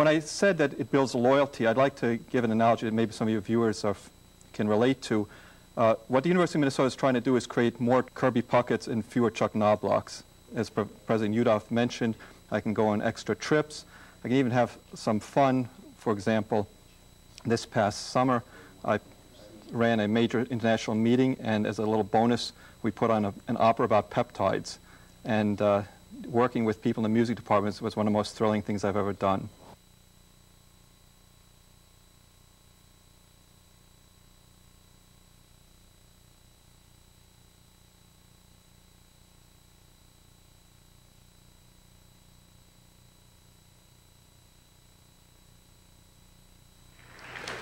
when I said that it builds loyalty, I'd like to give an analogy that maybe some of your viewers can relate to. What the University of Minnesota is trying to do is create more Kirby Pucketts and fewer Chuck Knoblauchs. As President Yudof mentioned, I can go on extra trips. I can even have some fun. For example, this past summer, I ran a major international meeting, and as a little bonus, we put on an opera about peptides. And working with people in the music departments was one of the most thrilling things I've ever done.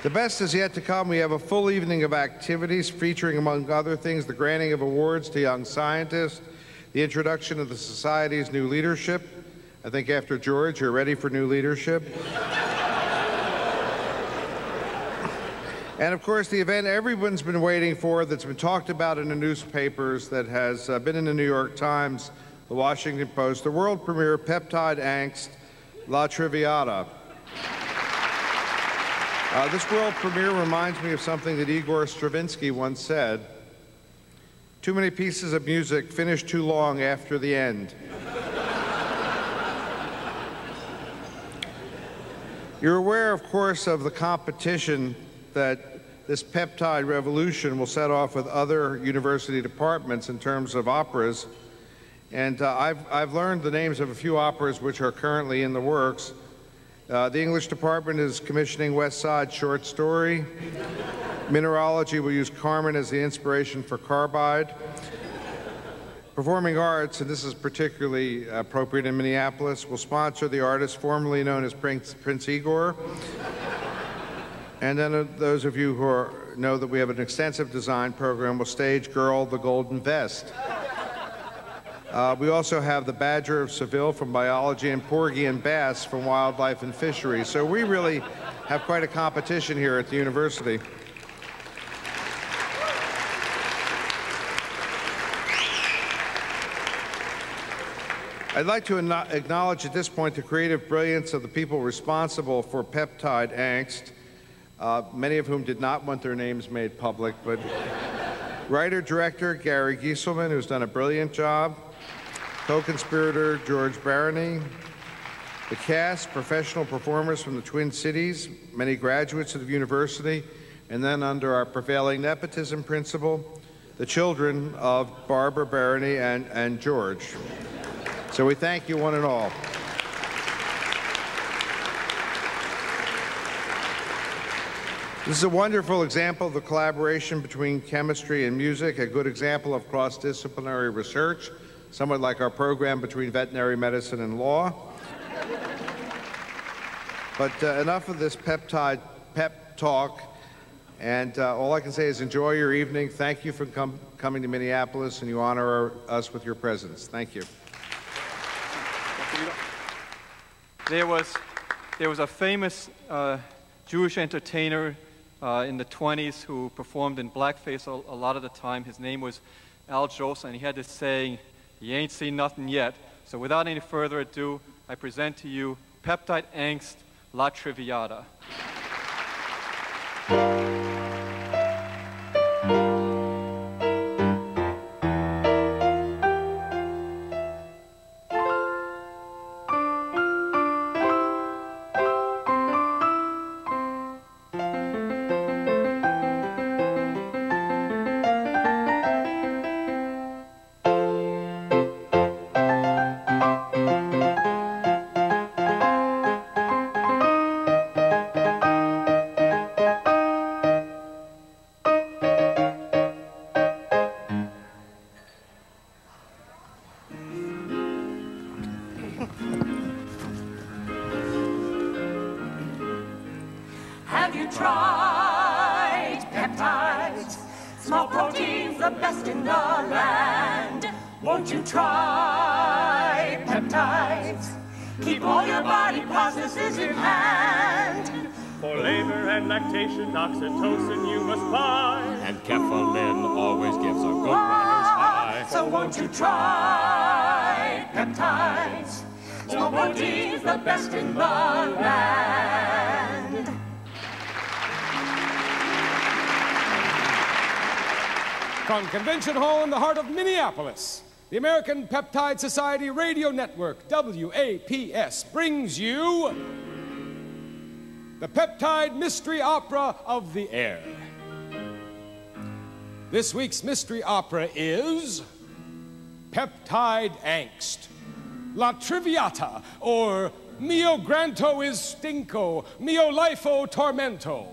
The best is yet to come. We have a full evening of activities featuring, among other things, the granting of awards to young scientists, the introduction of the Society's new leadership. I think after George, you're ready for new leadership. And of course, the event everyone's been waiting for, that's been talked about in the newspapers, that has been in the New York Times, the Washington Post, the world premiere of Peptide, Angst, La Triviata. This world premiere reminds me of something that Igor Stravinsky once said: too many pieces of music finish too long after the end. You're aware, of course, of the competition that this peptide revolution will set off with other university departments in terms of operas. And I've learned the names of a few operas which are currently in the works. The English department is commissioning West Side Short Story. Mineralogy will use Carmen as the inspiration for Carbide. Performing Arts, and this is particularly appropriate in Minneapolis, will sponsor the artist formerly known as Prince Igor. And then those of you who know that we have an extensive design program will stage Girl, the Golden Vest. We also have the Badger of Seville from Biology and Porgy and Bass from Wildlife and Fisheries. So we really have quite a competition here at the university. I'd like to acknowledge at this point the creative brilliance of the people responsible for Peptide Angst, many of whom did not want their names made public, but writer-director Gary Gieselman, who's done a brilliant job, co-conspirator George Barony, the cast, professional performers from the Twin Cities, many graduates of the university, and then under our prevailing nepotism principle, the children of Barbara Barony and George. So we thank you one and all. This is a wonderful example of the collaboration between chemistry and music, a good example of cross-disciplinary research, somewhat like our program between veterinary medicine and law. But enough of this peptide pep talk, and all I can say is enjoy your evening. Thank you for coming to Minneapolis, and you honor us with your presence. Thank you. There was a famous Jewish entertainer in the 20s who performed in blackface a lot of the time. His name was Al Jolson, and he had this saying, "You ain't seen nothing yet." So without any further ado, I present to you Peptide Angst, La Triviata. Have you tried peptides? Small proteins, the best in the land. Won't you try peptides? Keep all your body processes in hand. For labor and lactation, oxytocin you must buy. And kefalin always gives a good runner's high. So won't you try peptides? Small proteins, the best in the land. From Convention Hall in the heart of Minneapolis, the American Peptide Society Radio Network, WAPS, brings you the Peptide Mystery Opera of the Air. This week's mystery opera is Peptide Angst, La Triviata, or Mio Granto Istinco, Mio Lifo Tormento.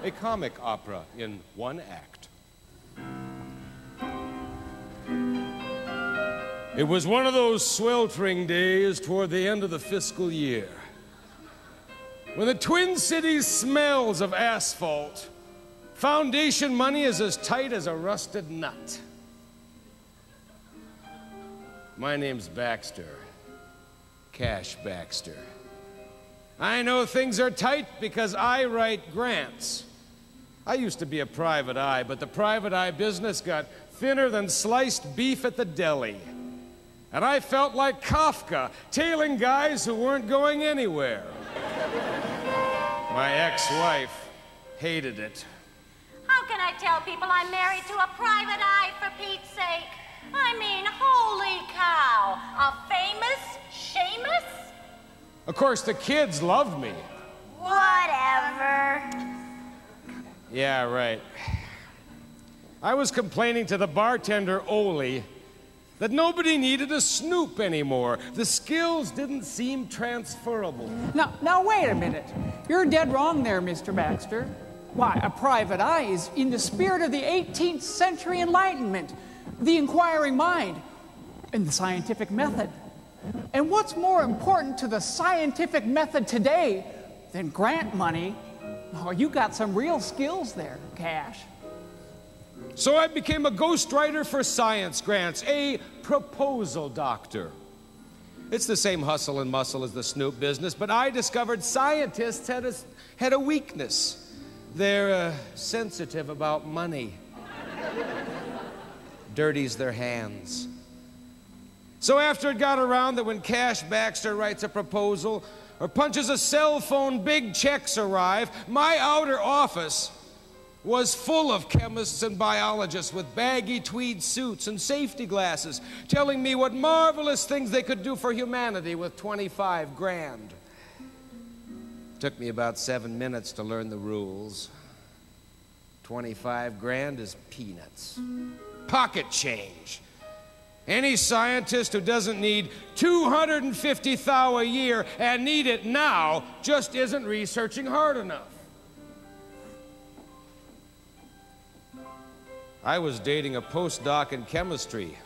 A comic opera in one act. It was one of those sweltering days toward the end of the fiscal year, when the Twin Cities smells of asphalt, foundation money is as tight as a rusted nut. My name's Baxter, Cash Baxter. I know things are tight because I write grants. I used to be a private eye, but the private eye business got thinner than sliced beef at the deli. And I felt like Kafka, tailing guys who weren't going anywhere. My ex-wife hated it. How can I tell people I'm married to a private eye, for Pete's sake? I mean, holy cow. A famous Seamus? Of course, the kids loved me. Whatever. Yeah, right. I was complaining to the bartender, Ole, that nobody needed a snoop anymore. The skills didn't seem transferable. Now, wait a minute. You're dead wrong there, Mr. Baxter. Why, a private eye is in the spirit of the 18th century Enlightenment, the inquiring mind, and the scientific method. And what's more important to the scientific method today than grant money? Oh, you got some real skills there, Cash. So I became a ghostwriter for science grants, a proposal doctor. It's the same hustle and muscle as the snoop business, but I discovered scientists had a weakness. They're sensitive about money. Dirties their hands. So after it got around that when Cash Baxter writes a proposal or punches a cell phone, big checks arrive, my outer office was full of chemists and biologists with baggy tweed suits and safety glasses, telling me what marvelous things they could do for humanity with 25 grand. Took me about 7 minutes to learn the rules. 25 grand is peanuts. Pocket change. Any scientist who doesn't need 250 thou a year and need it now just isn't researching hard enough. I was dating a postdoc in chemistry.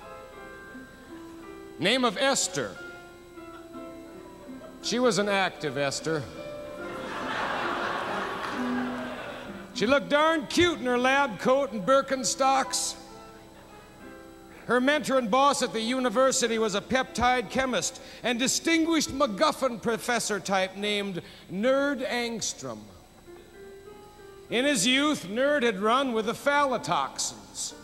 Name of Esther. She was an active Esther. She looked darn cute in her lab coat and Birkenstocks. Her mentor and boss at the university was a peptide chemist and distinguished MacGuffin professor type named Nerd Angstrom. In his youth, Nerd had run with the Phallotoxins,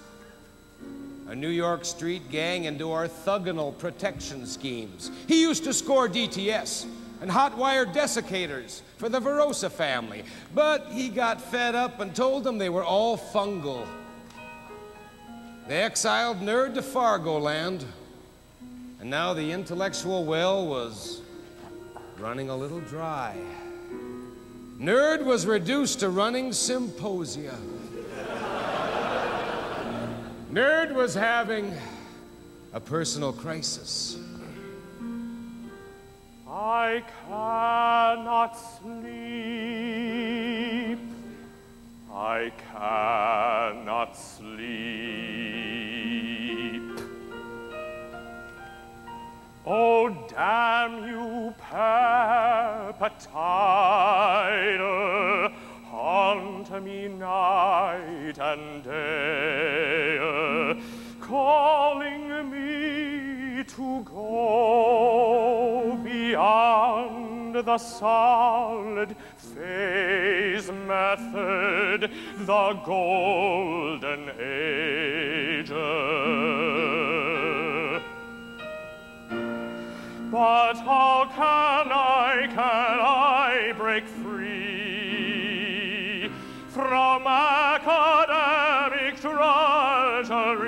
a New York street gang into orthogonal protection schemes. He used to score DTS and hot-wire desiccators for the Verosa family, but he got fed up and told them they were all fungal. They exiled Nerd to Fargo land, and now the intellectual well was running a little dry. Nerd was reduced to running symposia. Nerd was having a personal crisis. I cannot sleep. I cannot sleep. Oh, damn you, Peptide, haunt me night and day, calling me to go beyond the solid phase method, the golden age. But how can I break free from academic drudgery?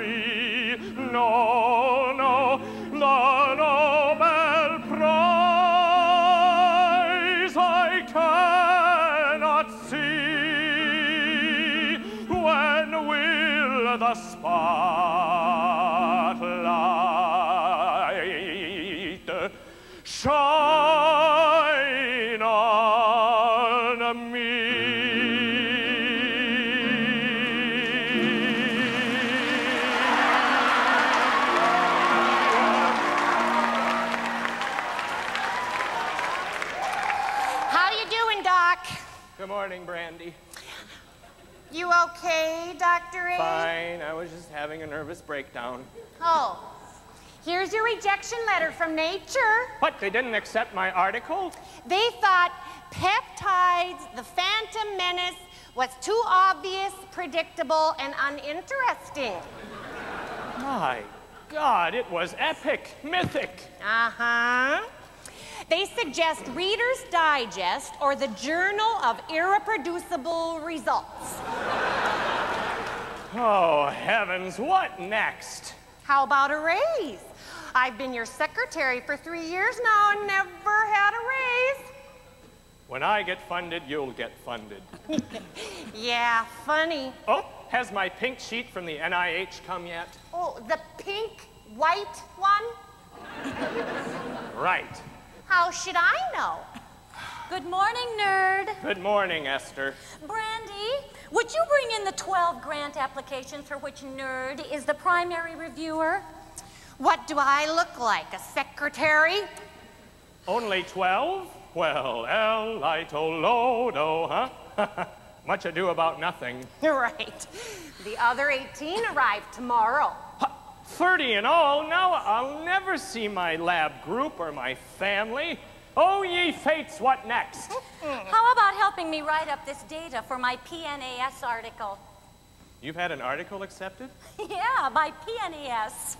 No, no, the Nobel Prize I cannot see. When will the spotlight shine on me? How you doing, Doc? Good morning, Brandy. You okay, Dr. A? Fine, I was just having a nervous breakdown. Oh, here's your rejection letter from Nature. What, they didn't accept my article? They thought Peptides, the Phantom Menace, was too obvious, predictable, and uninteresting. My God, it was epic, mythic. Uh-huh. They suggest Reader's Digest or the Journal of Irreproducible Results. Oh, heavens, what next? How about a raise? I've been your secretary for 3 years now and never had a raise. When I get funded, you'll get funded. Yeah, funny. Oh, has my pink sheet from the NIH come yet? Oh, the pink, white one? Right. How should I know? Good morning, nerd. Good morning, Esther. Brandy, would you bring in the 12 grant applications for which Nerd is the primary reviewer? What do I look like, a secretary? Only 12? Well, El Lito Lodo, huh? Much ado about nothing. Right. The other 18 arrive tomorrow. 30 in all? Now I'll never see my lab group or my family. Oh, ye fates, what next? How about helping me write up this data for my PNAS article? You've had an article accepted? Yeah, my PNAS.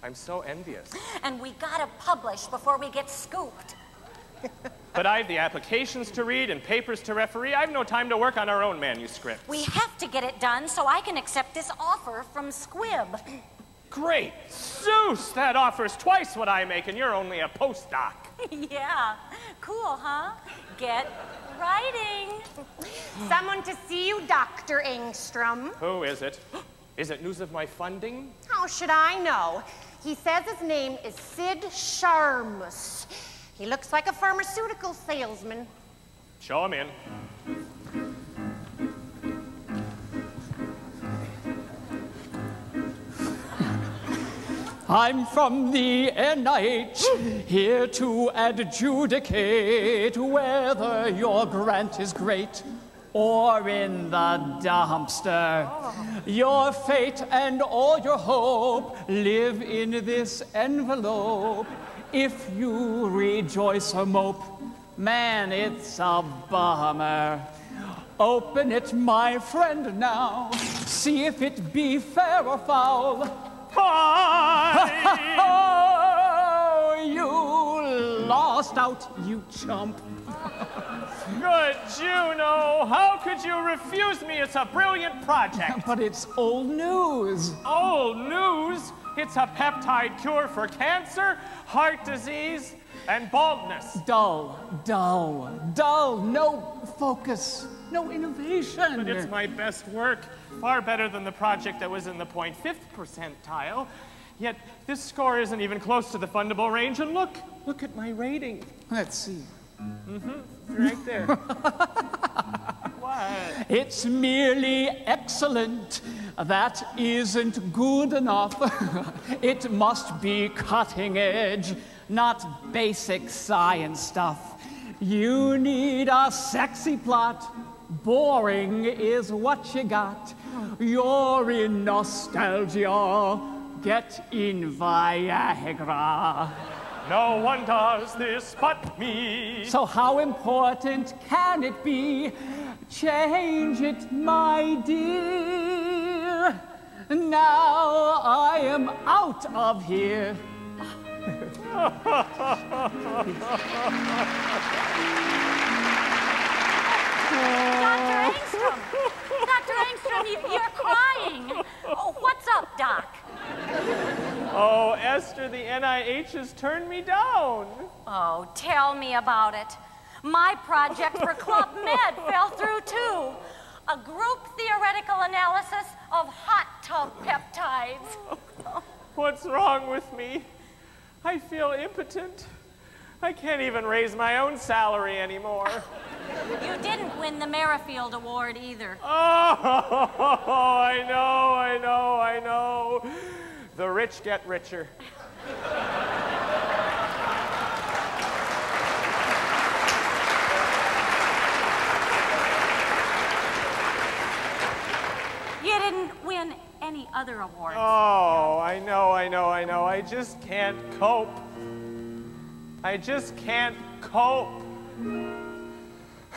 I'm so envious. And we gotta publish before we get scooped. But I have the applications to read and papers to referee. I have no time to work on our own manuscript. We have to get it done so I can accept this offer from Squib. Great Zeus! That offers twice what I make, and you're only a postdoc. Yeah, cool, huh? Get writing. Someone to see you, Dr. Angstrom. Who is it? Is it news of my funding? How should I know? He says his name is Sid Sharmus. He looks like a pharmaceutical salesman. Show him in. I'm from the NIH, here to adjudicate whether your grant is great or in the dumpster. Your fate and all your hope live in this envelope. If you rejoice or mope, man, it's a bummer. Open it, my friend, now. See if it be fair or foul. Oh, you lost out, you chump. Good Juno, how could you refuse me? It's a brilliant project. But it's old news. Old news? It's a peptide cure for cancer, heart disease, and baldness. Dull, dull, dull. No focus, no innovation. But it's my best work. Far better than the project that was in the 0.5th percentile. Yet this score isn't even close to the fundable range. And look at my rating. Let's see. Right there. What? It's merely excellent. That isn't good enough. It must be cutting edge, not basic science stuff. You need a sexy plot. Boring is what you got. You're in nostalgia. Get in Viagra. No one does this but me. So how important can it be? Change it, my dear. Now I am out of here. Dr. Angstrom, you're crying. Oh, what's up, Doc? Oh, Esther, the NIH has turned me down. Oh, tell me about it. My project for Club Med fell through, too. A group theoretical analysis of hot tub peptides. What's wrong with me? I feel impotent. I can't even raise my own salary anymore. You didn't win the Merrifield Award either. Oh, I know. The rich get richer. You didn't win any other awards. Oh, I know. I just can't cope.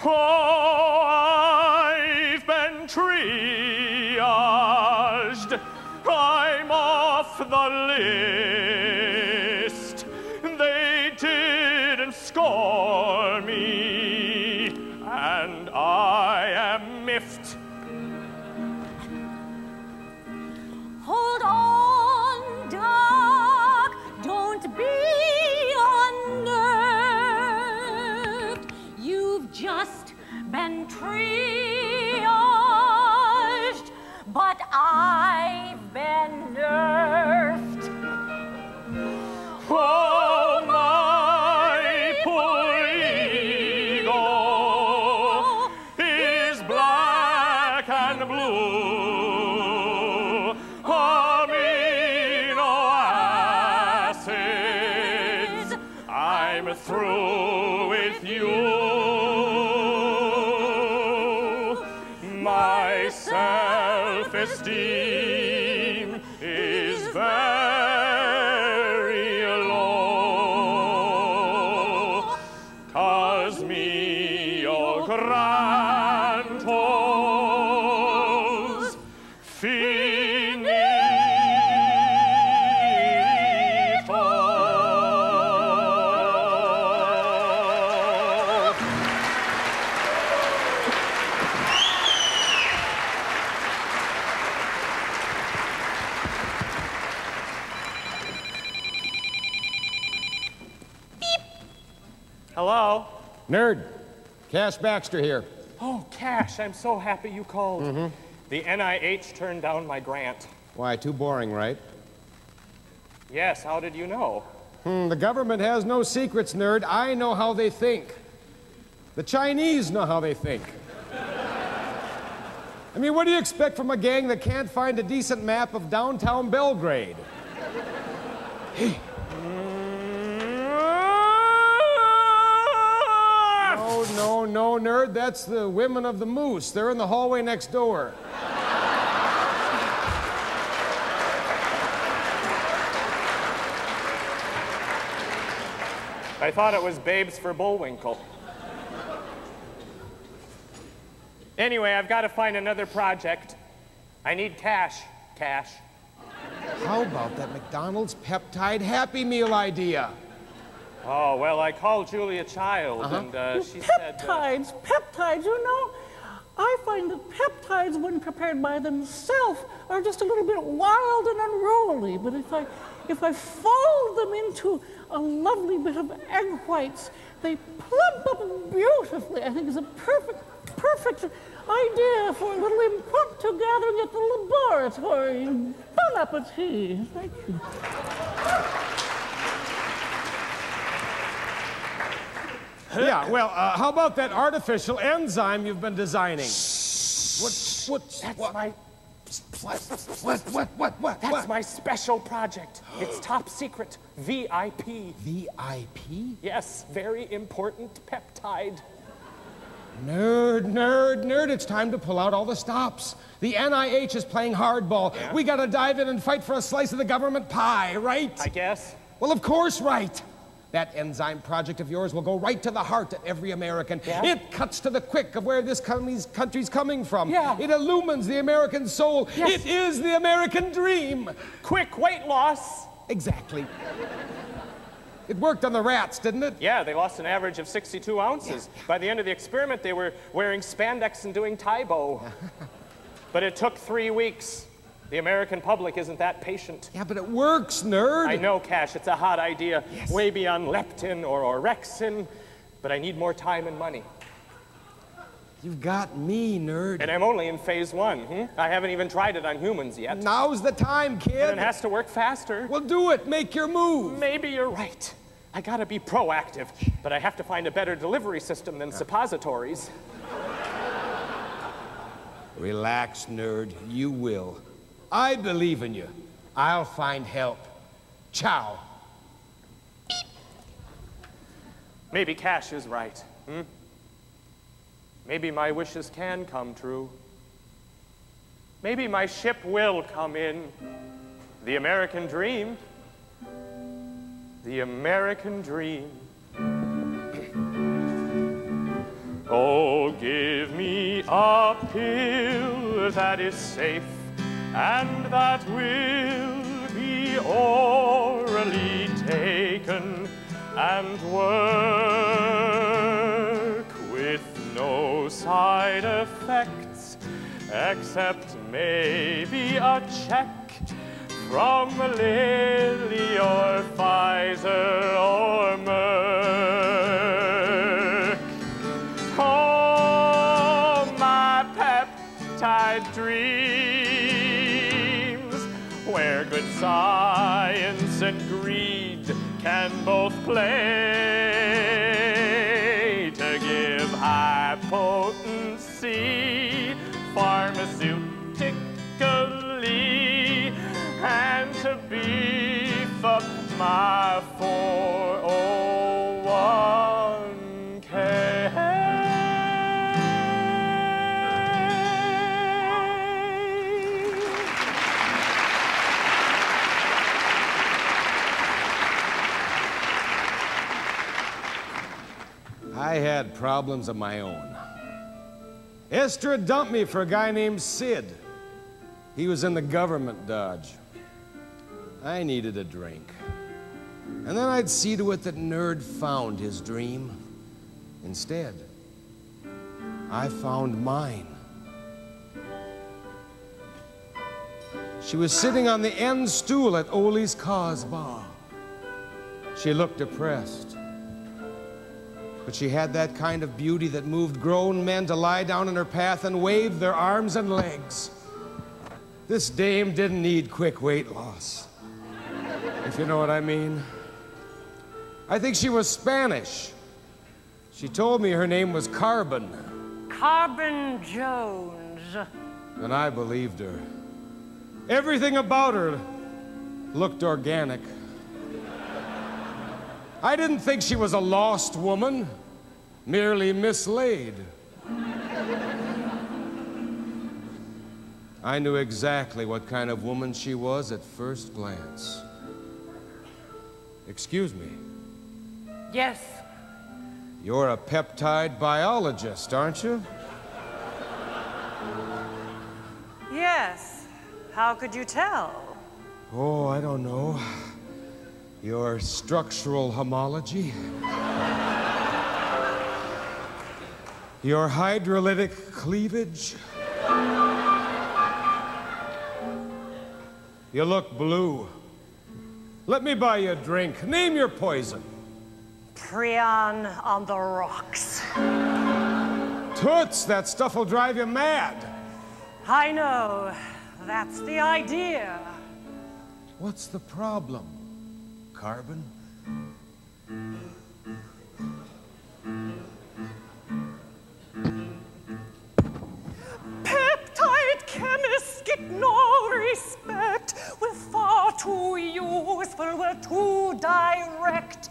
Oh, I've been triaged. I'm off the list. They didn't score me, and I am miffed. Hold on, Doc. Don't be unnerved. You've just been triaged, but I've been nerfed. Oh, my poor ego is black and blue. Amino acids, I'm through with you. My self-esteem is very low, 'cause mio grantos finito. Hello? Nerd. Cash Baxter here. Oh, Cash, I'm so happy you called. The NIH turned down my grant. Why, too boring, right? Yes, how did you know? The government has no secrets, nerd. I know how they think. The Chinese know how they think. I mean, what do you expect from a gang that can't find a decent map of downtown Belgrade? Hey. No, nerd. That's the women of the Moose. They're in the hallway next door. I thought it was Babes for Bullwinkle. Anyway, I've got to find another project. I need cash. How about that McDonald's Peptide Happy Meal idea? Oh, well, I called Julia Child, and she said... Peptides, you know, I find that peptides, when prepared by themselves, are just a little bit wild and unruly. But if I fold them into a lovely bit of egg whites, they plump up beautifully. I think it's a perfect idea for a little impromptu gathering at the laboratory. Bon appetit. Thank you. Yeah, well, how about that artificial enzyme you've been designing? That's my special project. It's top secret. VIP. VIP? Yes, very important peptide. Nerd, it's time to pull out all the stops. The NIH is playing hardball. Yeah? We gotta dive in and fight for a slice of the government pie, right? I guess. Well, of course, right. That enzyme project of yours will go right to the heart of every American. Yeah? It cuts to the quick of where this country's coming from. Yeah. It illumines the American soul. Yes. It is the American dream. Quick weight loss. Exactly. It worked on the rats, didn't it? Yeah, they lost an average of 62 ounces. By the end of the experiment, they were wearing spandex and doing Taibo. But it took 3 weeks. The American public isn't that patient. Yeah, but it works, nerd. I know, Cash, it's a hot idea. Yes. Way beyond leptin or orexin. But I need more time and money. You've got me, nerd. And I'm only in phase 1. I haven't even tried it on humans yet. Now's the time, kid. And it has to work faster. Well, do it. Make your move. Maybe you're right. I gotta be proactive, but I have to find a better delivery system than suppositories. Relax, nerd. You will. I believe in you. I'll find help. Ciao. Maybe Cash is right. Maybe my wishes can come true. Maybe my ship will come in. The American dream. The American dream. Oh, give me a pill that is safe and that will be orally taken and work with no side effects except maybe a check from Lilly or Pfizer or Merck. Oh, my peptide dreams, where good science and greed can both play to give high potency pharmaceutically and to beef up my 401k. I had problems of my own. Esther dumped me for a guy named Sid. He was in the government dodge. I needed a drink. And then I'd see to it that Nerd found his dream. Instead, I found mine. She was sitting on the end stool at Oli's Cause Bar. She looked depressed. But she had that kind of beauty that moved grown men to lie down in her path and wave their arms and legs. This dame didn't need quick weight loss, if you know what I mean. I think she was Spanish. She told me her name was Carbon. Carbon Jones. And I believed her. Everything about her looked organic. I didn't think she was a lost woman, merely mislaid. I knew exactly what kind of woman she was at first glance. Excuse me. Yes. You're a peptide biologist, aren't you? Yes. How could you tell? Oh, I don't know. Your structural homology? Your hydrolytic cleavage? You look blue. Let me buy you a drink. Name your poison. Prion on the rocks. Toots, that stuff will drive you mad. I know. That's the idea. What's the problem, Carbon? Peptide chemists get no respect. We're far too useful, we're too direct.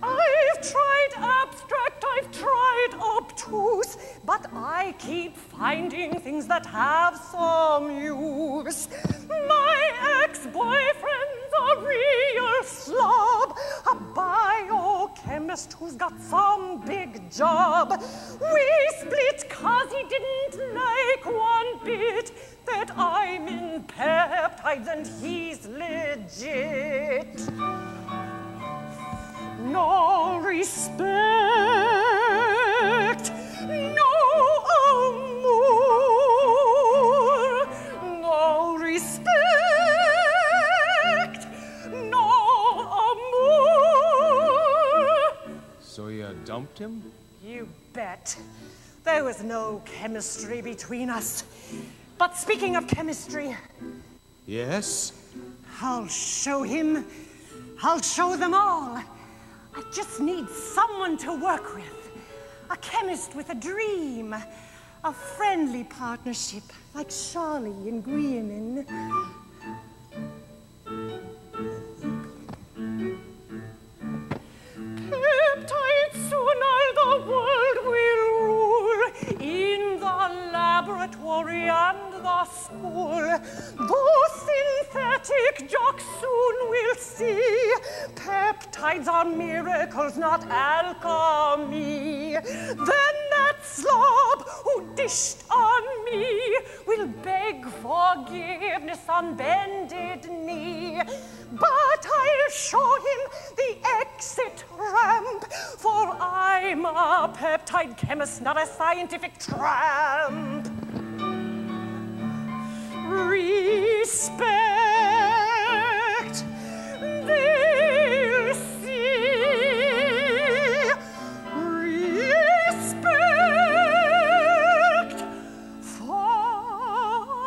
I've tried abstract, I've tried obtuse, but I keep finding things that have some use. My ex-boyfriend's a real slob, a biochemist who's got some big job. We split 'cause he didn't like one bit that I'm in peptides and he's legit. respect, no amour, no respect, no amour. So you dumped him? You bet. There was no chemistry between us. But speaking of chemistry, Yes? I'll show him. I'll show them all. I just need someone to work with. A chemist with a dream. A friendly partnership like Charlie and Greenan. Peptide, soon all the world will rule. In the laboratory and the school. Those synthetic jocks soon will see. Peptides are miracles, not alchemy. Then that slob who dished on me will beg forgiveness on bended knee. But I'll show him the exit ramp, for I'm a peptide chemist, not a scientific tramp. Respect, they'll see. Respect for me.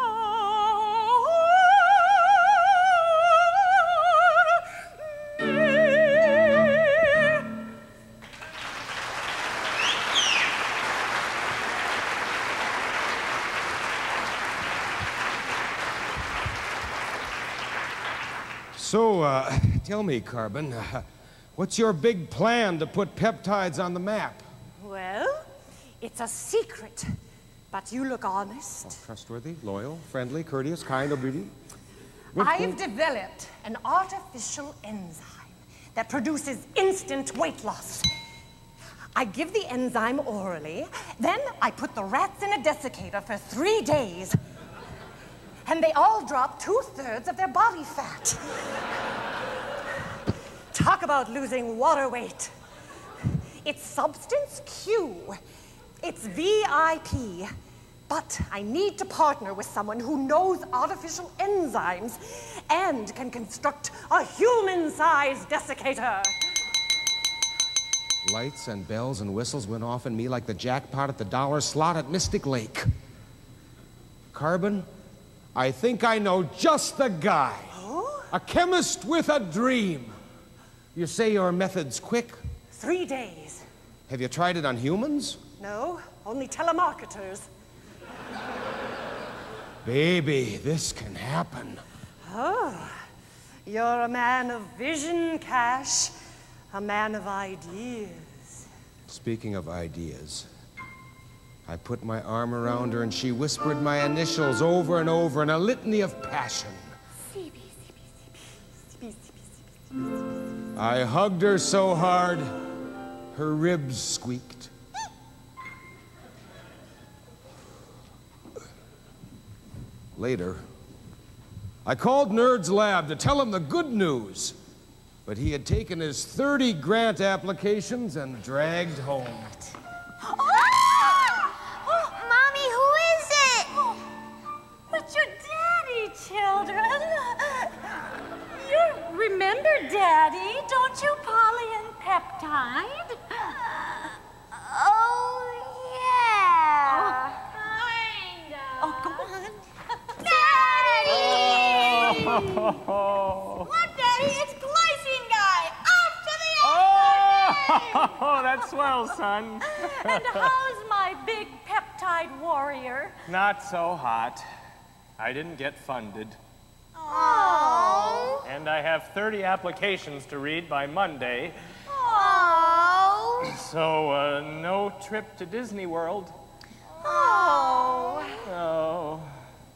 So, tell me, Carbon, what's your big plan to put peptides on the map? Well, it's a secret, but you look honest. Trustworthy, loyal, friendly, courteous, kind, obedient. I've developed an artificial enzyme that produces instant weight loss. I give the enzyme orally, then I put the rats in a desiccator for 3 days. And they all drop 2/3 of their body fat. Talk about losing water weight. It's substance Q. It's VIP. But I need to partner with someone who knows artificial enzymes and can construct a human-sized desiccator. Lights and bells and whistles went off in me like the jackpot at the dollar slot at Mystic Lake. Carbon, I think I know just the guy. Oh? A chemist with a dream. You say your method's quick? 3 days. Have you tried it on humans? No, only telemarketers. Baby, this can happen. Oh, you're a man of vision, Cash. A man of ideas. Speaking of ideas, I put my arm around her and she whispered my initials over and over in a litany of passion. I hugged her so hard, her ribs squeaked. Later, I called Nerd's lab to tell him the good news, but he had taken his 30 grant applications and dragged home. Mommy, who is it? It's your daddy, children. You remember Daddy, don't you, Polly and Peptide? Oh, yeah. Kind of. Oh, come on. Daddy! What, Daddy? It's glycine guy. Off to the Oh, that's swell, son. And how's my big peptide warrior? Not so hot. I didn't get funded. Oh. And I have 30 applications to read by Monday. Oh. So, no trip to Disney World. Oh. Oh,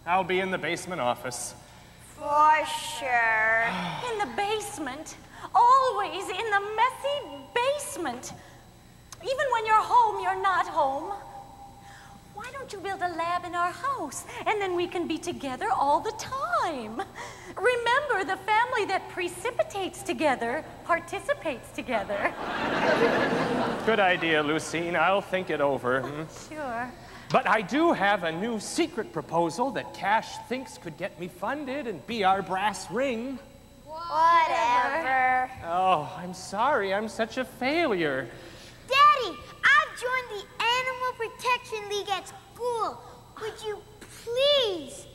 I'll be in the basement office. For sure. In the basement. Always in the messy basement. Even when you're home, you're not home. Why don't you build a lab in our house? And then we can be together all the time. time. Remember, the family that precipitates together participates together. Good idea, Lucine. I'll think it over. Sure. But I do have a new secret proposal that Cash thinks could get me funded and be our brass ring. Whatever. Oh, I'm sorry. I'm such a failure. Daddy, I've joined the Animal Protection League at school. Would you please,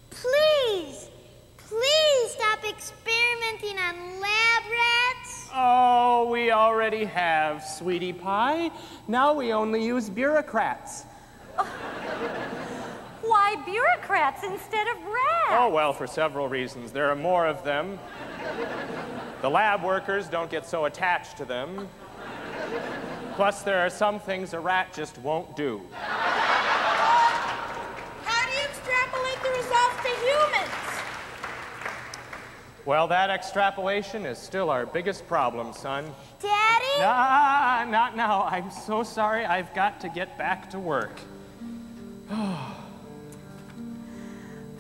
please, please stop experimenting on lab rats? Oh, we already have, sweetie pie. Now we only use bureaucrats. Why bureaucrats instead of rats? Oh, well, for several reasons. There are more of them. The lab workers don't get so attached to them. Plus, there are some things a rat just won't do. How do you extrapolate the results to humans? Well, that extrapolation is still our biggest problem, son. Daddy? Not now. I'm so sorry. I've got to get back to work.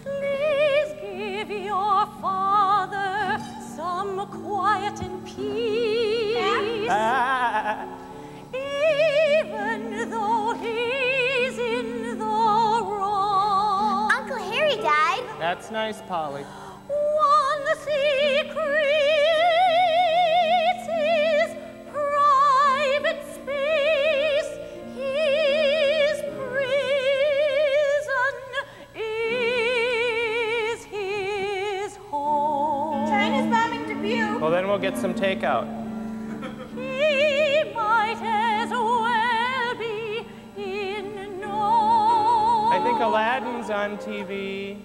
Please give your father some quiet and peace. Even though he's in the wrong. Uncle Harry died. That's nice, Polly. One secret is private space. His prison is his home. China's bombing Dubuque. Well, then we'll get some takeout. He might as well be in no. I think Aladdin's on TV.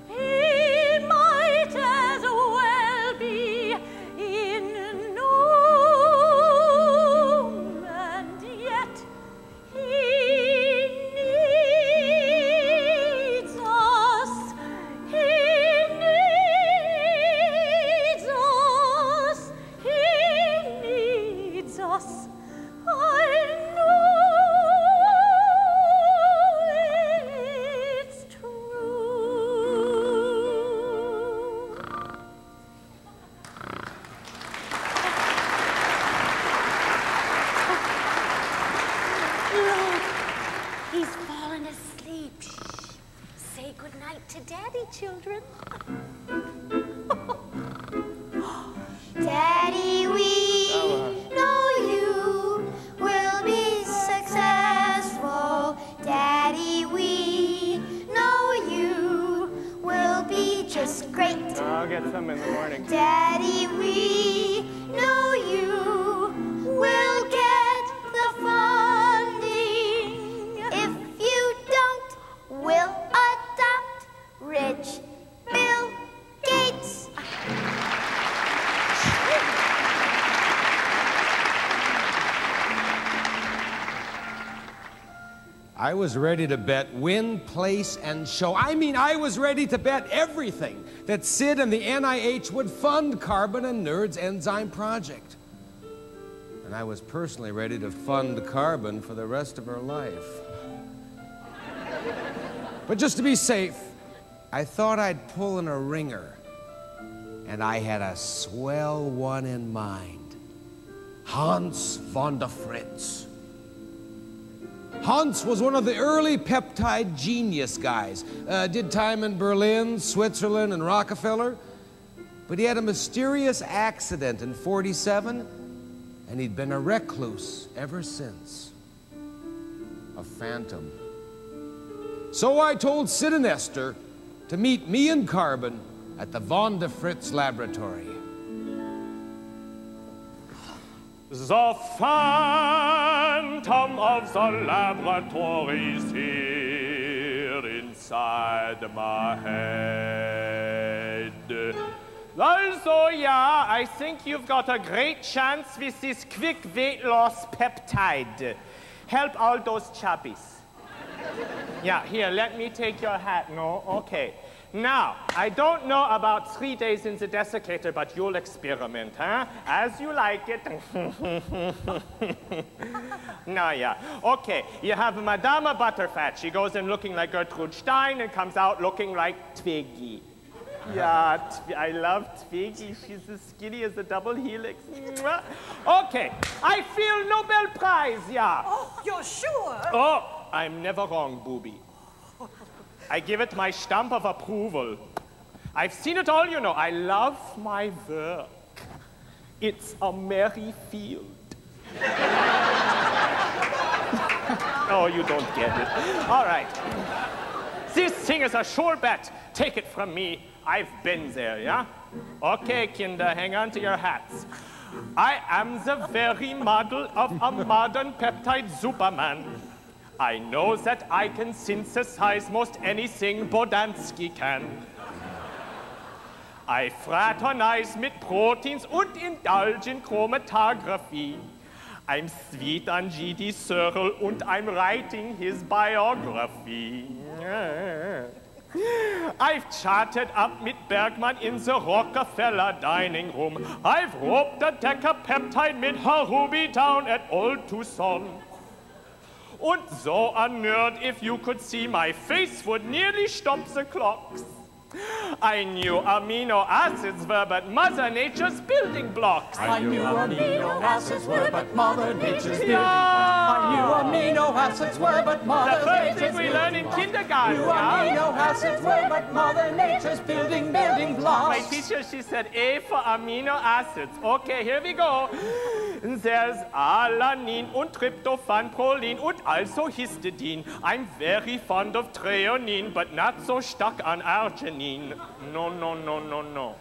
He might as well be in Nome, and yet he needs us. He needs us. He needs us. I know it's true. Look, he's fallen asleep. Shh. Say goodnight to Daddy, children. Daddy, we know you will be successful. Daddy, we know you will be just great. I'll get some in the morning. Daddy, we know you will get the funding. If you don't, we'll adopt rich Bill Gates. I was ready to bet win, place, and show. I mean, I was ready to bet everything that Sid and the NIH would fund Carbon and Nerd's enzyme project. And I was personally ready to fund Carbon for the rest of her life. But just to be safe, I thought I'd pull in a ringer. And I had a swell one in mind. Hans von der Fritz. Hans was one of the early peptide genius guys. Did time in Berlin, Switzerland, and Rockefeller. But he had a mysterious accident in '47, and he'd been a recluse ever since. A phantom. So I told Sid and Esther to meet me and Carbon at the von der Fritz laboratory. The phantom of the laboratory is here inside my head. Also, yeah, I think you've got a great chance with this quick weight loss peptide. Help all those chubbies. Yeah, here, let me take your hat. No, okay. Now, I don't know about 3 days in the desiccator, but you'll experiment, huh? As you like it. No, yeah. Okay, you have Madame Butterfat. She goes in looking like Gertrude Stein and comes out looking like Twiggy. Yeah, I love Twiggy. She's as skinny as a double helix. Mwah. Okay, I feel Nobel Prize, yeah. Oh, you're sure? Oh, I'm never wrong, booby. I give it my stamp of approval. I've seen it all, you know. I love my work. It's a merry field. Oh, you don't get it. All right. This thing is a sure bet. Take it from me. I've been there, yeah? Okay, Kinder, hang on to your hats. I am the very model of a modern peptide Superman. I know that I can synthesize most anything Bodansky can. I fraternize mit Proteins und indulge in Chromatography. I'm sweet on G.D. Searle und I'm writing his biography. I've chatted up mit Bergman in the Rockefeller dining room. I've roped a Decapeptide mit Harubi down at Old Tucson. Und so a nerd, if you could see my face, would nearly stop the clocks. I knew amino acids were but Mother Nature's building blocks. I knew amino acids were but Mother Nature's building blocks. I knew amino acids were but Mother Nature's building blocks. The first thing we learn in kindergarten. Knew amino acids were but Mother Nature's building blocks. My teacher, she said A for amino acids. Okay, here we go. There's Alanin und Tryptophan, Prolin und also Histidine. I'm very fond of threonine, but not so stuck on arginine. No, no, no, no, no.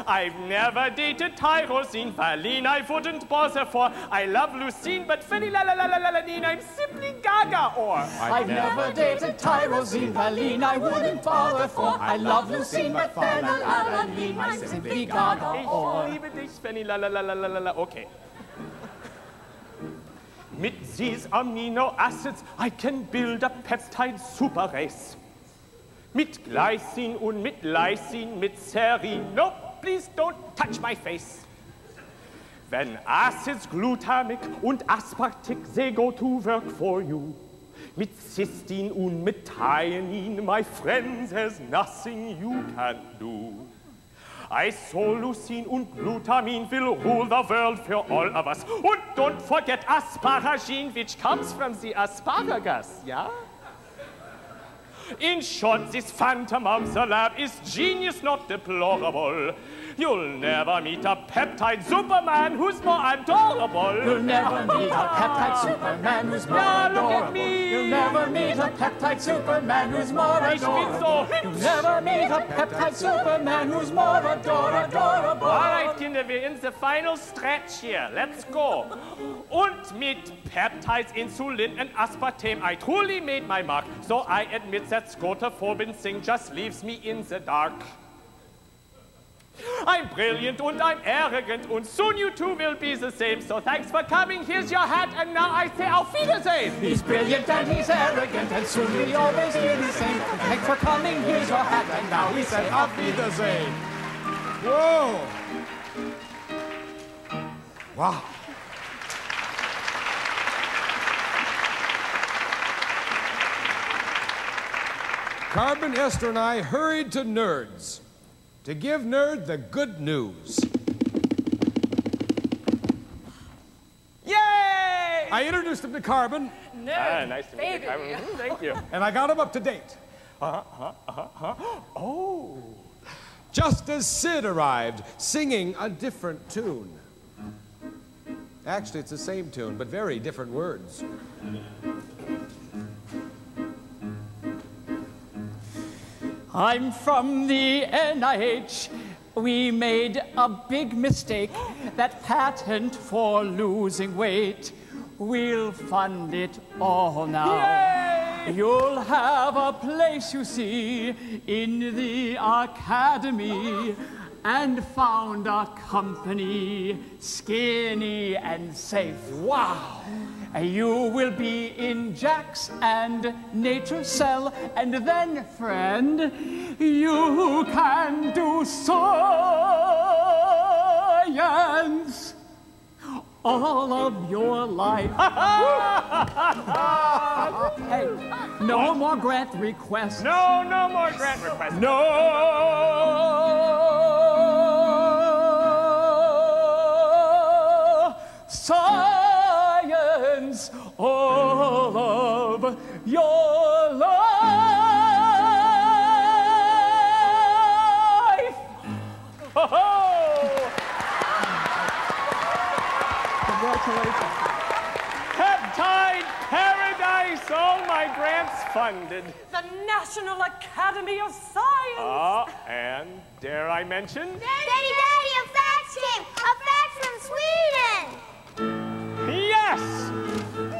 I've never dated tyrosine, valine I wouldn't bother for. I love leucine, but phenylalanine I'm simply gaga or. I've never dated tyrosine, valine I wouldn't bother for. I love leucine, but phenylalanine I'm simply gaga or. Ich liebe dich, phenylalalala. Okay. Mit these amino acids I can build a peptide super race. Mit Glycin und mit Lysine, mit Serine. No, please don't touch my face. When acids glutamic und aspartic, they go to work for you. Mit Cysteine und mit Thionin, my friends, there's nothing you can do. Isoleucine und Glutamin will rule the world for all of us. And don't forget asparagine, which comes from the asparagus, yeah? In short, this phantom of the lab is genius, not deplorable. You'll never meet a peptide Superman who's more adorable. You'll never meet a peptide Superman who's more adorable. Look at me. You'll never meet a peptide Superman who's more adorable. You'll never meet a peptide Superman who's more adorable. All right, Kinder, we're in the final stretch here. Let's go. Und mit peptides, insulin, and aspartame, I truly made my mark. So I admit that scotophobin thing just leaves me in the dark. I'm brilliant and I'm arrogant and soon you two will be the same. So thanks for coming, here's your hat, and now I say auf Wiedersehen. He's brilliant and he's arrogant and soon we'll always be the same. Thanks for coming, here's your hat, and now we say auf Wiedersehen. Whoa! Wow. Carbon, Esther, and I hurried to Nerds to give Nerd the good news. Yay! I introduced him to Carbon. Nerd, nice to meet you, Carbon. Thank you. And I got him up to date. Oh. Just as Sid arrived, singing a different tune. Actually, it's the same tune, but very different words. I'm from the NIH. We made a big mistake. That patent for losing weight. We'll fund it all now. Yay! You'll have a place, you see, in the academy, and found a company skinny and safe. Wow! You will be in Jax and Nature Cell, and then, friend, you can do science all of your life. Hey, no more grant requests. No, no more grant requests. No! Science, all of your life. Congratulations. Peptide Paradise, all my grants funded. The National Academy of Science. And dare I mention? Daddy, a fax came! A fax from Sweden! Yes!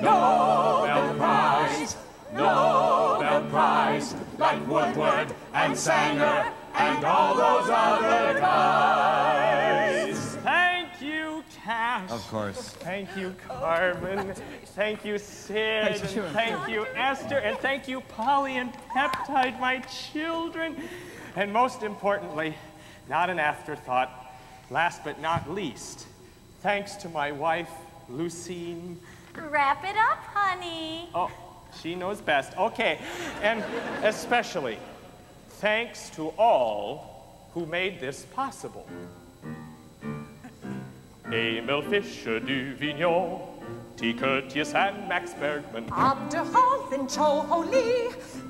Nobel Prize, Nobel Prize, like Woodward and Sanger and all those other guys. Thank you, Cash. Of course. Thank you, Carmen. Thank you, Sid. Thanks, sure. And thank you, Esther. And thank you, Polly and Peptide, my children. And most importantly, not an afterthought, last but not least, thanks to my wife, Lucine. Wrap it up, honey. Oh, she knows best. Okay, and especially thanks to all who made this possible. Emil Fischer du Vignon, T. Curtius and Max Bergman. Abderhalf and Cho Ho Lee,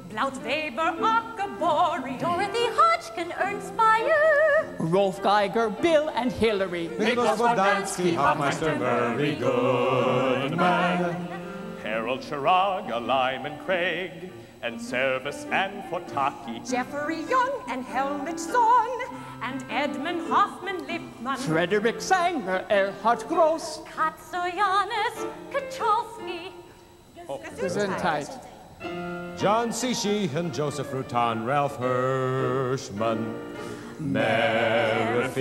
Blaut Weber, Ackerbori, Dorothy Hodgkin, Ernst Mayr, Rolf Geiger, Bill and Hillary. Nicholas Wodanski, Hoffmeister, Murray Goodman. Harold Chiraga, Lyman Craig, and Service and Fotaki. Jeffrey Young and Helmut Zorn, and Edmund Hoffman Lippmann. Frederick Sanger, Erhard Gross. Katsuyanis, Kacholsky. Gesundheit. John Sishi and Joseph Rutan, Ralph Hirschman. Merrifield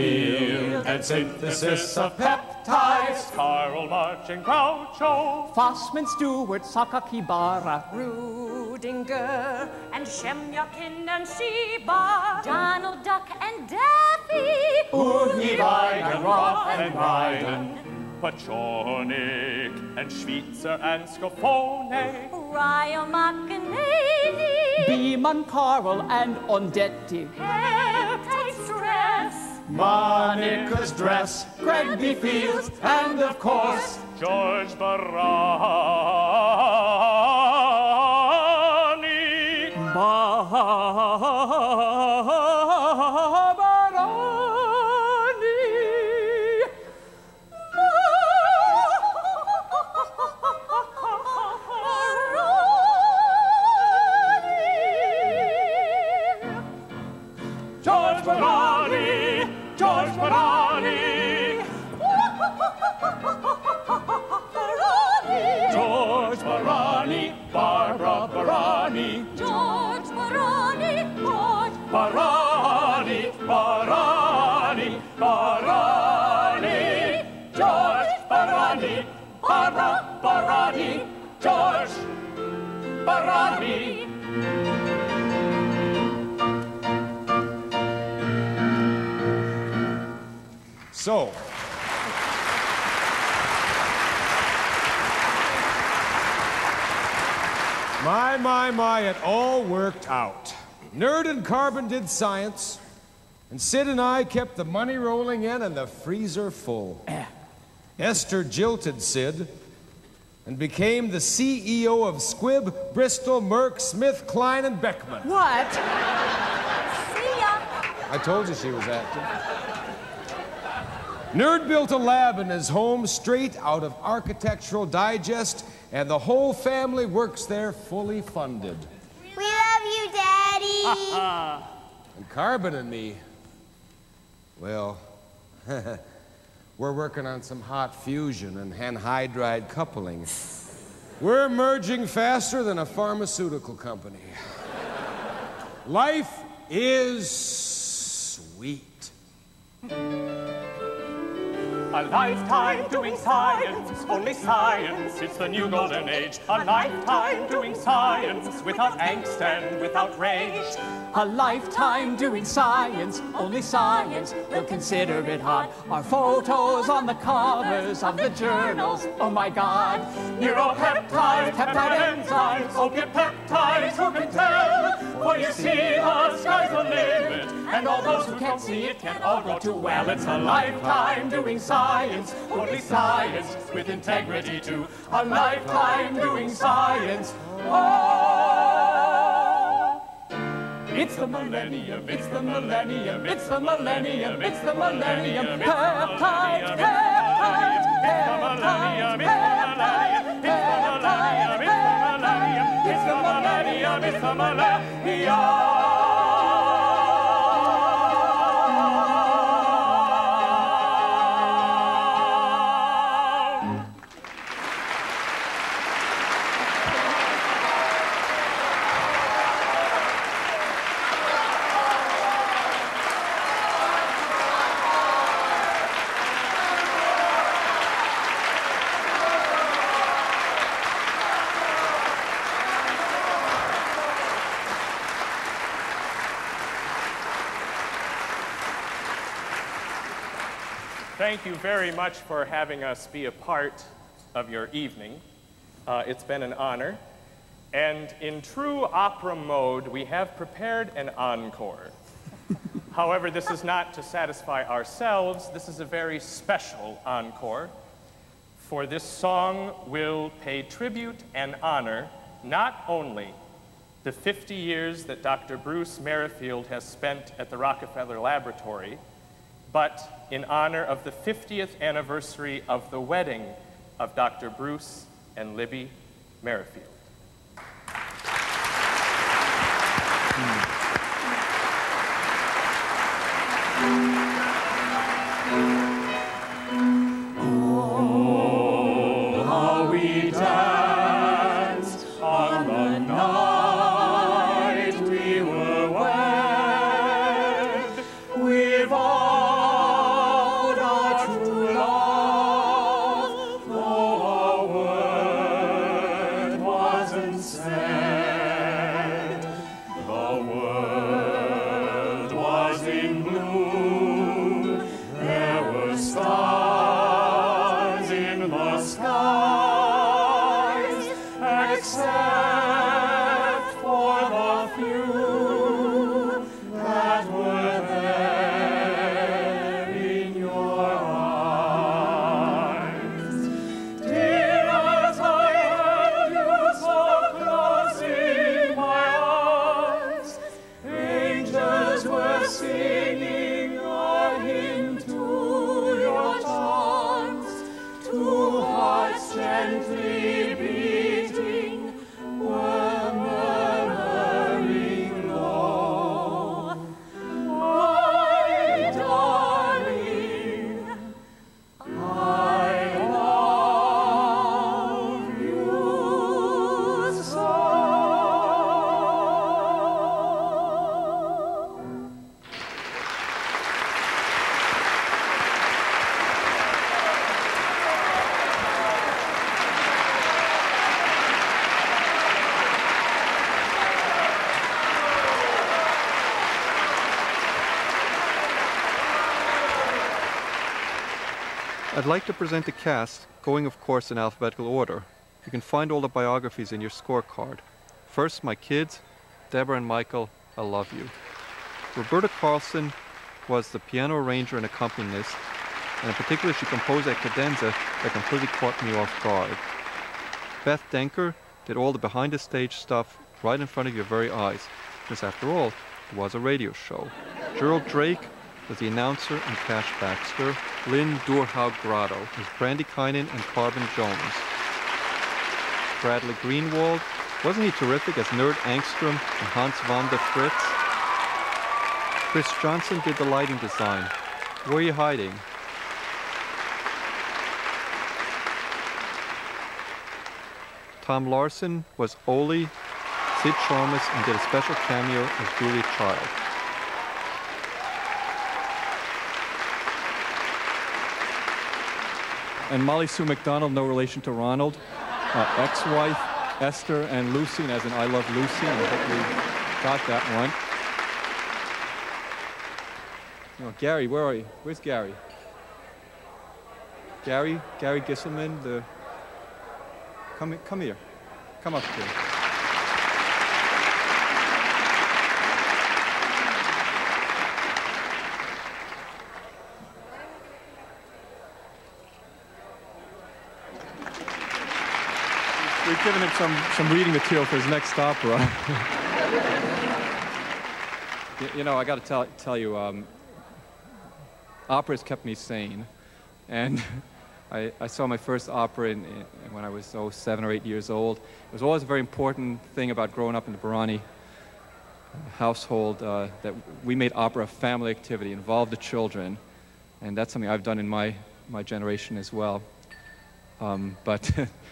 and synthesis of peptides. Karl March and Groucho. Fossman Stewart, Sakakibara. Rudinger and Shemyakin and Sheba. Donald Duck and Daffy. Udnivine and Roth and Biden. Pachonik and Schweitzer and Scofone. Ryo McEnany. Beeman, Carl, and Ondetti. Peptide Stress. Monica's Dress, Greg B. Fields, and of course, George Barani. George Barani, George Barani. George Barani, Barbara Barani. George Barani, George Barani, Barani, Barani. George Barani, Barbara Barani. George Barani. So, my, it all worked out. Nerd and Carbon did science, and Sid and I kept the money rolling in and the freezer full. Esther jilted Sid and became the CEO of Squibb, Bristol, Merck, Smith, Klein, and Beckman. What? See ya. I told you she was acting. Nerd built a lab in his home straight out of Architectural Digest, and the whole family works there fully funded. We love you, Daddy. And Carbon and me, well, we're working on some hot fusion and anhydride coupling. We're merging faster than a pharmaceutical company. Life is sweet. A lifetime doing science, only science, it's the new golden age. A lifetime doing science, without angst and without rage. A lifetime doing science, only science will consider it hard. Our photos on the covers of the journals, oh my God. Neuropeptides, peptide enzymes, opiate peptides, who can tell? For you see, the sky's the limit, and all those who can't see it can't all go too well. It's a lifetime doing science, only science with integrity too. A lifetime doing science, oh! It's the millennium, it's the millennium, it's the millennium, it's the millennium. Peptides, peptides, peptides, peptides, peptides, peptides. It's the millennium, it's the millennium. Thank you very much for having us be a part of your evening. It's been an honor. And in true opera mode, we have prepared an encore. However, this is not to satisfy ourselves. This is a very special encore. For this song will pay tribute and honor not only the 50 years that Dr. Bruce Merrifield has spent at the Rockefeller Laboratory, but in honor of the 50th anniversary of the wedding of Dr. Bruce and Libby Merrifield. Oh, how we danced on the night we were wed. We vowed our true love, though a word wasn't said. The world was in bloom. There were stars in the skies, except for the few that were there in your eyes. Dear, as I held you so close in my arms, angels were singing a hymn to your charms. Two hearts gently beating were murmuring low. My darling, I love you so. I'd like to present the cast, going of course in alphabetical order. You can find all the biographies in your scorecard. First, my kids, Deborah and Michael, I love you. Roberta Carlson was the piano arranger and accompanist, and in particular she composed a cadenza that completely caught me off guard. Beth Denker did all the behind-the-stage stuff right in front of your very eyes, because after all, it was a radio show. Gerald Drake was the announcer and Cash Baxter. Lynn Durhaug Grotto was Brandy Kynan and Carbon Jones. Bradley Greenwald, wasn't he terrific as Nerd Angstrom and Hans von der Fritz? Chris Johnson did the lighting design. Where are you hiding? Tom Larson was Ole, Sid Chalmers, and did a special cameo as Julia Child. And Molly Sue McDonald, no relation to Ronald. Ex-wife, Esther and Lucy, and as in I Love Lucy, and I hope you got that one. No, Gary, where are you? Where's Gary? Gary Gisselman, come here. Come up here. We've given him some reading material for his next opera. You know, I got to tell you, opera has kept me sane. And I saw my first opera when I was 7 or 8 years old. It was always a very important thing about growing up in the Barani household that we made opera a family activity, involved the children. And that's something I've done in my generation as well. But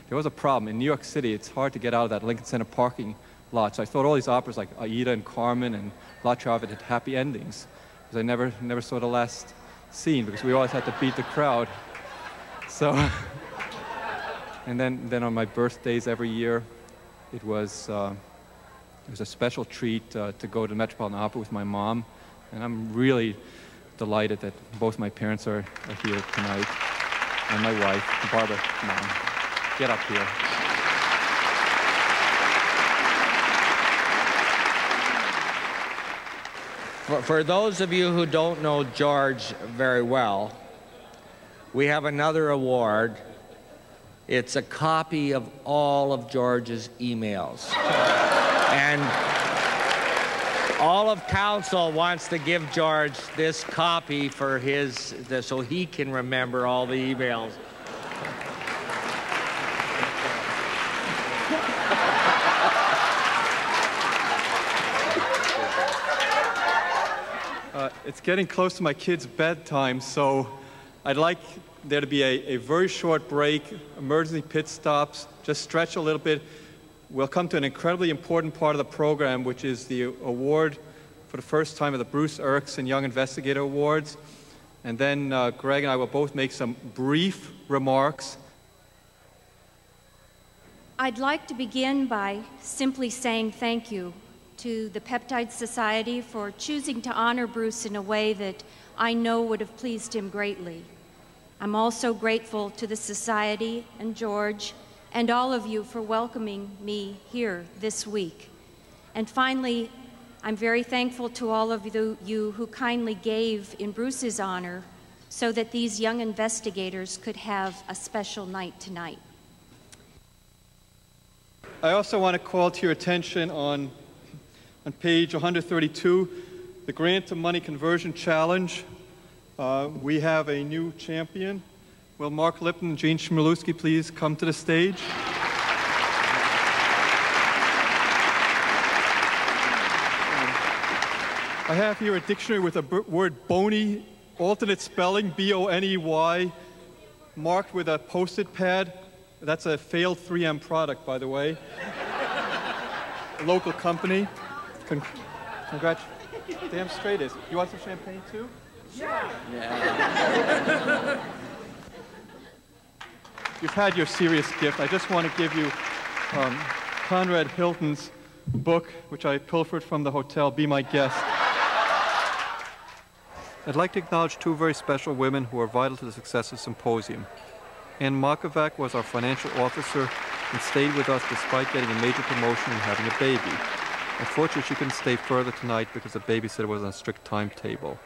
there was a problem. In New York City, it's hard to get out of that Lincoln Center parking lot. So I thought all these operas like Aida and Carmen and La Traviata had happy endings. Because I never saw the last scene because we always had to beat the crowd. So, and then on my birthdays every year, it was a special treat to go to the Metropolitan Opera with my mom. And I'm really delighted that both my parents are here tonight. And my wife, Barbara, come on, get up here. For those of you who don't know George very well, we have another award. It's a copy of all of George's emails. And all of council wants to give George this copy for so he can remember all the emails. It's getting close to my kids' bedtime, so I'd like there to be a very short break, emergency pit stops, just stretch a little bit. We'll come to an incredibly important part of the program, which is the award for the first time of the Bruce Erickson Young Investigator Awards. And then Greg and I will both make some brief remarks. I'd like to begin by simply saying thank you to the Peptide Society for choosing to honor Bruce in a way that I know would have pleased him greatly. I'm also grateful to the Society and George and all of you for welcoming me here this week. And finally, I'm very thankful to all of you who kindly gave in Bruce's honor so that these young investigators could have a special night tonight. I also want to call to your attention on page 132, the Grant to Money Conversion Challenge. We have a new champion. Will Mark Lipton and Gene Chmielewski please come to the stage? I have here a dictionary with the word bony, alternate spelling, B-O-N-E-Y, marked with a Post-it pad. That's a failed 3M product, by the way. A local company. Congrats. Damn straight is. You want some champagne too? Sure. Yeah. You've had your serious gift. I just want to give you Conrad Hilton's book, which I pilfered from the hotel, Be My Guest. I'd like to acknowledge two very special women who are vital to the success of the symposium. Ann Makovac was our financial officer and stayed with us despite getting a major promotion and having a baby. Unfortunately, she couldn't stay further tonight because the babysitter was on a strict timetable.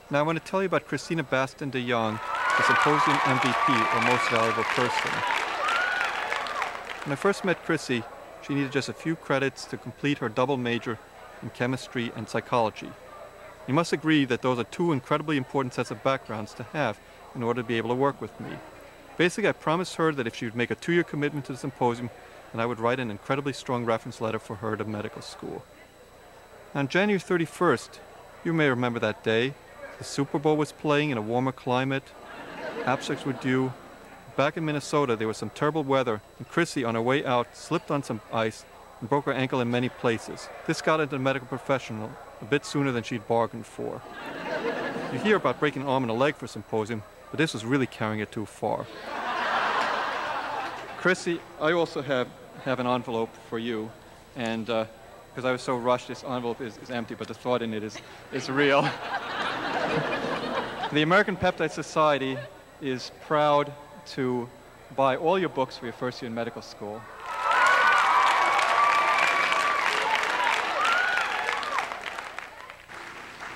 Now I want to tell you about Christina Baston de Jong, the symposium MVP, or most valuable person. When I first met Chrissy, she needed just a few credits to complete her double major in chemistry and psychology. You must agree that those are two incredibly important sets of backgrounds to have in order to be able to work with me. Basically, I promised her that if she would make a 2-year commitment to the symposium, then I would write an incredibly strong reference letter for her to medical school. On January 31st, you may remember that day, the Super Bowl was playing in a warmer climate, abstracts were due. Back in Minnesota, there was some terrible weather, and Chrissy, on her way out, slipped on some ice and broke her ankle in many places. This got into the medical professional a bit sooner than she'd bargained for. You hear about breaking an arm and a leg for a symposium, but this was really carrying it too far. Chrissy, I also have an envelope for you, and because I was so rushed, this envelope is empty, but the thought in it is real. The American Peptide Society is proud to buy all your books for your first year in medical school.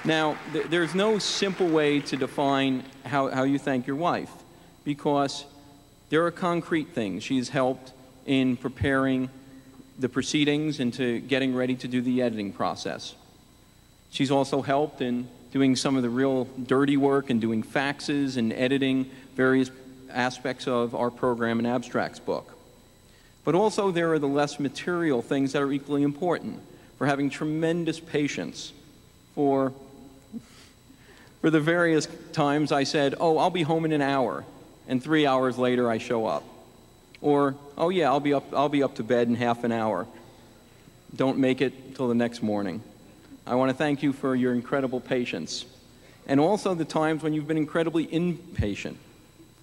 Now, there's no simple way to define how you thank your wife, because there are concrete things. She's helped in preparing the proceedings and to getting ready to do the editing process. She's also helped in doing some of the real dirty work and doing faxes and editing various aspects of our program and abstracts book. But also there are the less material things that are equally important, for having tremendous patience for the various times I said, oh, I'll be home in an hour, and 3 hours later I show up. Or, oh yeah, I'll be up to bed in half an hour. Don't make it till the next morning. I want to thank you for your incredible patience. And also the times when you've been incredibly impatient,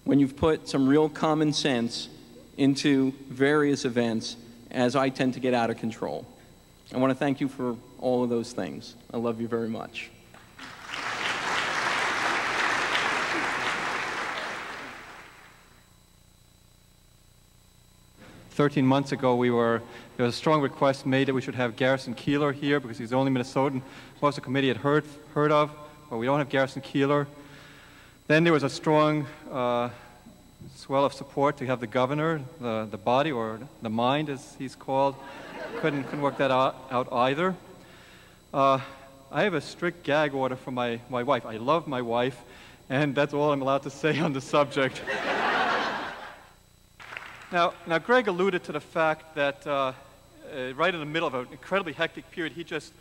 when you've put some real common sense into various events, as I tend to get out of control. I want to thank you for all of those things. I love you very much. "13 months ago, there was a strong request made that we should have Garrison Keillor here because he's the only Minnesotan most of the committee had heard of, but we don't have Garrison Keillor. Then there was a strong swell of support to have the governor, the body, or the mind as he's called. Couldn't work that out either. I have a strict gag order from my wife. I love my wife, and that's all I'm allowed to say on the subject. Now, Greg alluded to the fact that right in the middle of an incredibly hectic period, he just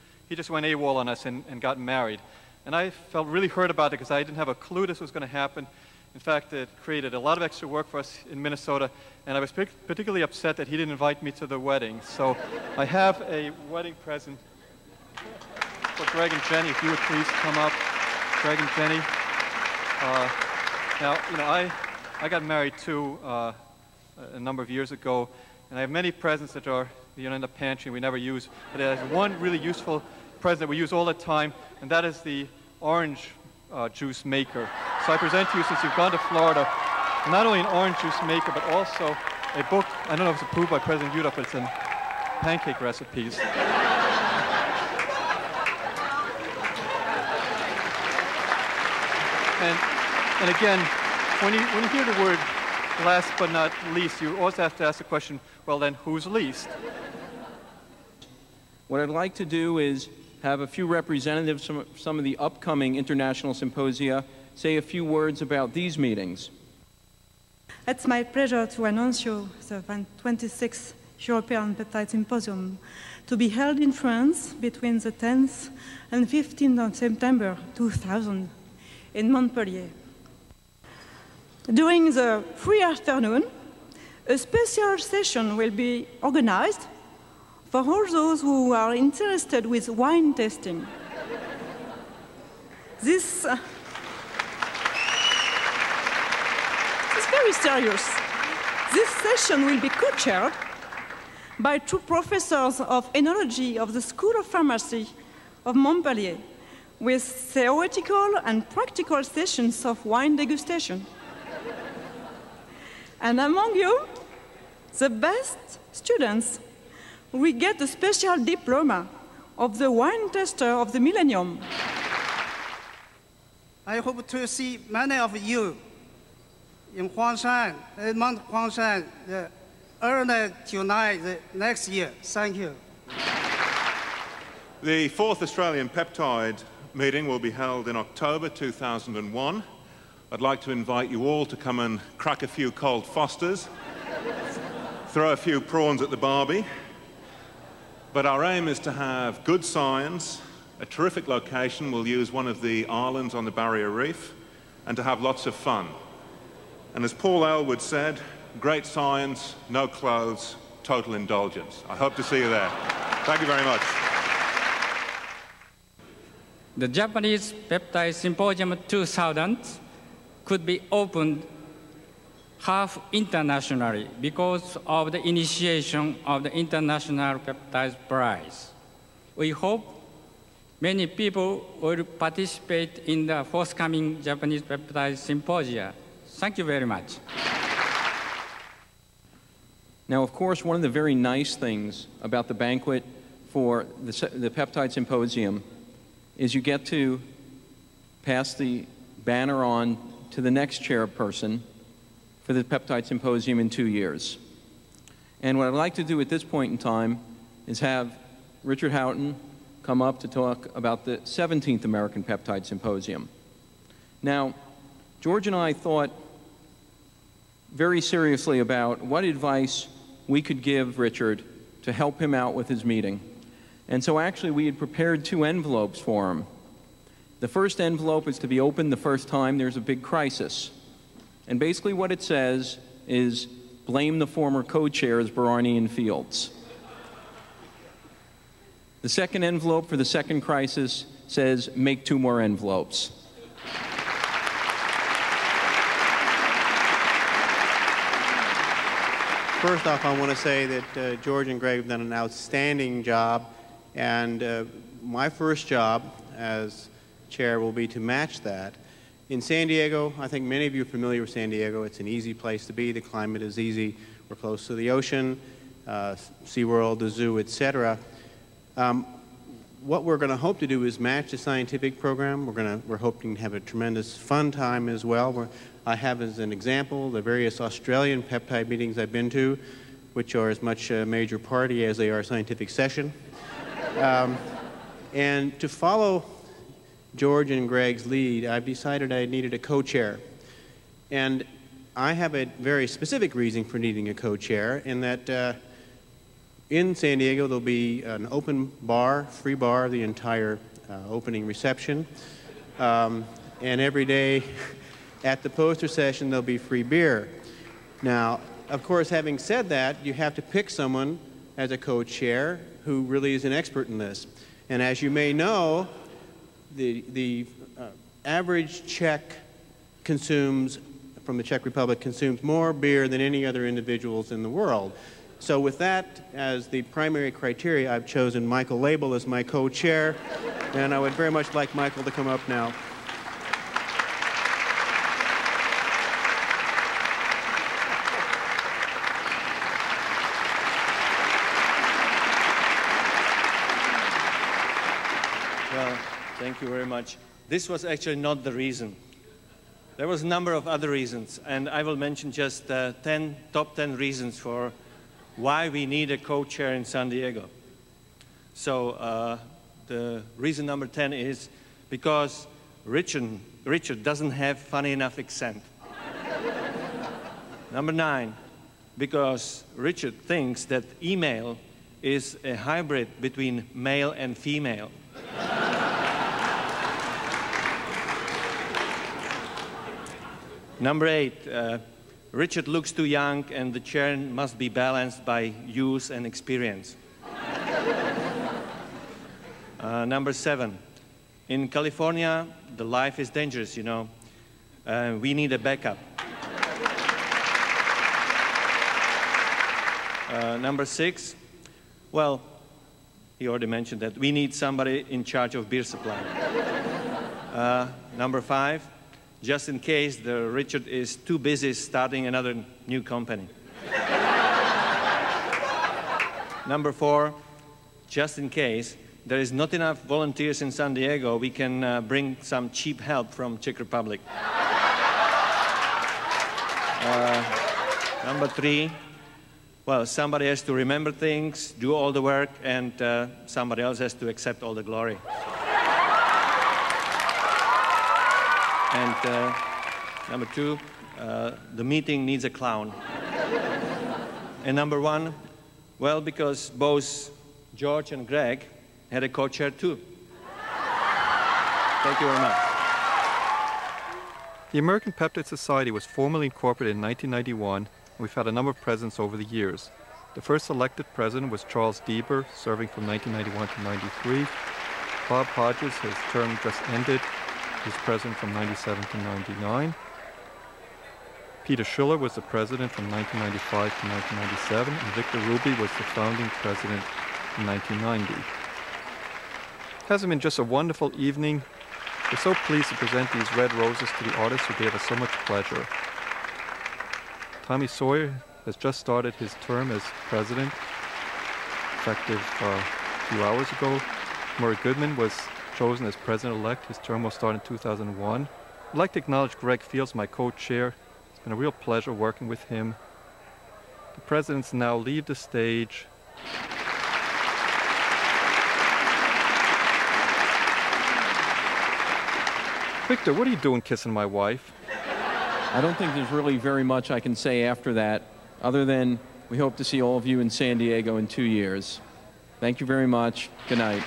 went AWOL on us and got married. And I felt really hurt about it because I didn't have a clue this was going to happen. In fact, it created a lot of extra work for us in Minnesota, and I was particularly upset that he didn't invite me to the wedding. So I have a wedding present for Greg and Jenny. If you would please come up, Greg and Jenny. Now, you know, I got married too a number of years ago, and I have many presents that are, you know, in the pantry we never use. But there's one really useful present that we use all the time, and that is the orange juice maker. So I present to you, since you've gone to Florida, not only an orange juice maker, but also a book. I don't know if it's approved by President Udall, but it's in pancake recipes. And again, when you hear the word last but not least, you always have to ask the question, well then, who's least? What I'd like to do is have a few representatives from some of the upcoming international symposia say a few words about these meetings. It's my pleasure to announce you the 26th European Peptide Symposium to be held in France between the 10th and 15th of September 2000 in Montpellier. During the free afternoon, a special session will be organized for all those who are interested with wine tasting. This is very serious. This session will be co-chaired by two professors of enology of the School of Pharmacy of Montpellier, with theoretical and practical sessions of wine degustation. And among you, the best students will get a special diploma of the wine tester of the millennium. I hope to see many of you in Huangshan, Mount Huangshan, early tonight next year. Thank you. The 4th Australian Peptide meeting will be held in October 2001. I'd like to invite you all to come and crack a few cold Fosters, throw a few prawns at the Barbie. But our aim is to have good science, a terrific location. We'll use one of the islands on the Barrier Reef, and to have lots of fun. And as Paul Elwood said, great science, no clothes, total indulgence. I hope to see you there. Thank you very much. The Japanese Peptide Symposium 2000 could be opened half internationally because of the initiation of the International Peptide Prize. We hope many people will participate in the forthcoming Japanese Peptide Symposia. Thank you very much. Now, of course, one of the very nice things about the banquet for the Peptide Symposium is you get to pass the banner on to the next chairperson for the Peptide Symposium in 2 years. And what I'd like to do at this point in time is have Richard Houghton come up to talk about the 17th American Peptide Symposium. Now, George and I thought very seriously about what advice we could give Richard to help him out with his meeting. And so actually we had prepared 2 envelopes for him. The first envelope is to be opened the first time there's a big crisis. And basically what it says is, blame the former co-chairs, Barani and Fields. The second envelope for the second crisis says, make 2 more envelopes. First off, I want to say that George and Greg have done an outstanding job, and my first job as chair will be to match that. In San Diego, I think many of you are familiar with San Diego. It's an easy place to be. The climate is easy. We're close to the ocean, SeaWorld, the zoo, etc. What we're going to hope to do is match the scientific program. We're hoping to have a tremendous fun time as well. I have as an example the various Australian peptide meetings I've been to, which are as much a major party as they are a scientific session. And to follow George and Greg's lead, I've decided I needed a co-chair. And I have a very specific reason for needing a co-chair, in that in San Diego there'll be an open bar, free bar, the entire opening reception. And every day at the poster session there'll be free beer. Now, of course, having said that, you have to pick someone as a co-chair who really is an expert in this. And as you may know, the average Czech consumes, from the Czech Republic, consumes more beer than any other individuals in the world. So with that as the primary criteria, I've chosen Michael Label as my co-chair, and I would very much like Michael to come up now. Well, thank you very much. This was actually not the reason. There was a number of other reasons, and I will mention just top 10 reasons for why we need a co-chair in San Diego. So the reason number 10 is because Richard doesn't have funny enough accent. Number 9, because Richard thinks that email is a hybrid between male and female. Number 8, Richard looks too young and the chair must be balanced by youth and experience. Number 7, in California, the life is dangerous, you know. We need a backup. Number 6, well, he already mentioned that. We need somebody in charge of beer supply. Number 5, just in case Richard is too busy starting another new company. Number 4, just in case there is not enough volunteers in San Diego, we can bring some cheap help from Czech Republic. Number 3, well, somebody has to remember things, do all the work, and somebody else has to accept all the glory. And number 2, the meeting needs a clown. And number 1, well, because both George and Greg had a co-chair too. Thank you very much. The American Peptide Society was formally incorporated in 1991. We've had a number of presidents over the years. The first elected president was Charles Dieber, serving from 1991 to 93. Bob Hodges, his term just ended. He was president from 97 to 99. Peter Schiller was the president from 1995 to 1997, and Victor Ruby was the founding president in 1990. Hasn't been just a wonderful evening. We're so pleased to present these red roses to the artists who gave us so much pleasure. Tommy Sawyer has just started his term as president, effective a few hours ago. Murray Goodman was chosen as president-elect. His term will start in 2001. I'd like to acknowledge Greg Fields, my co-chair. It's been a real pleasure working with him. The presidents now leave the stage. Victor, what are you doing kissing my wife? I don't think there's really very much I can say after that, other than we hope to see all of you in San Diego in 2 years. Thank you very much. Good night.